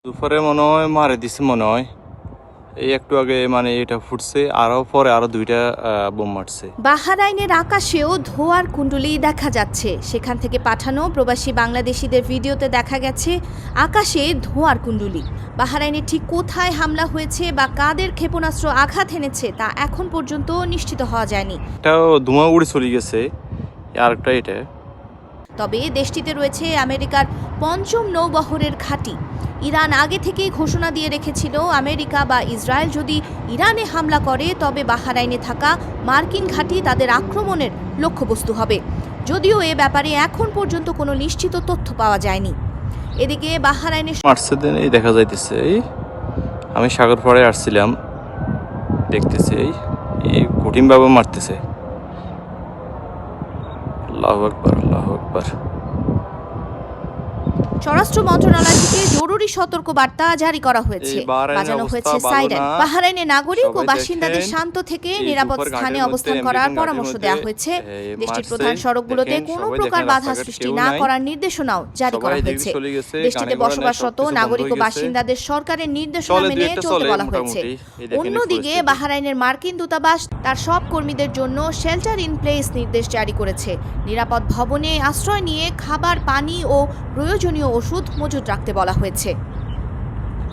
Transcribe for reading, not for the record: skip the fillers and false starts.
দুপুরে মনে হয় মারে দিছে মনে হয়। এই একটু আগে মানে এটা ফুটছে, আরো দুইটা বোম মারছে। বাহরাইনের আকাশেও ধোঁয়ার কুণ্ডলী দেখা যাচ্ছে। সেখান থেকে পাঠানো প্রবাসী বাংলাদেশিদের ভিডিওতে দেখা গেছে আকাশে ধোঁয়ার কুণ্ডলী। বাহরাইনে ঠিক কোথায় হামলা হয়েছে বা কাদের ক্ষেপণাস্ত্র আঘাত এনেছে তা এখন পর্যন্ত নিশ্চিত হওয়া যায়নি। এটাও ধোঁয়া উড়ে চলে গেছে, আরেকটা এটা। তবে দেশটিতে রয়েছে আমেরিকার ৫ম নৌবহরের ঘাঁটি। ইরান আগে থেকেই ঘোষণা দিয়ে রেখেছিল আমেরিকা বা ইসরায়েল যদি ইরানে হামলা করে তবে বাহরাইনে থাকা মার্কিন ঘাঁটি তাদের আক্রমণের লক্ষ্যবস্তু হবে। যদিও এ ব্যাপারে এখন পর্যন্ত কোনো নিশ্চিত তথ্য পাওয়া যায়নি। এদিকে বাহরাইনে মারছে এই দেখা যাইতেছে। আমি সাগর পাড়ে আসছিলাম, দেখতেছি এই কঠিনভাবে মারতেছে। আল্লাহু আকবার, আল্লাহু আকবার। স্বরাষ্ট্র মন্ত্রণালয় থেকে জরুরি সতর্কবার্তা জারি করা হয়েছে। বাজানো হয়েছে সাইরেন। বাহরাইনের নাগরিক ও বাসিন্দাদের শান্ত থেকে নিরাপদ স্থানে অবস্থান করার পরামর্শ দেওয়া হয়েছে। দেশটির প্রধান সড়কগুলোতে কোনো প্রকার বাধা সৃষ্টি না করার নির্দেশনাও জারি করা হয়েছে। দেশটিতে বসবাসরত নাগরিক ও বাসিন্দাদের সরকারের নির্দেশনা মেনে চলতে বলা হয়েছে। অন্যদিকে বাহরাইনের মার্কিন দূতাবাস তার সব কর্মীদের জন্য শেল্টার ইন প্লেস নির্দেশ জারি করেছে। নিরাপদ ভবনে আশ্রয় নিয়ে খাবার, পানি ও প্রয়োজনীয় ওষুধ মজুত রাখতে বলা হয়েছে।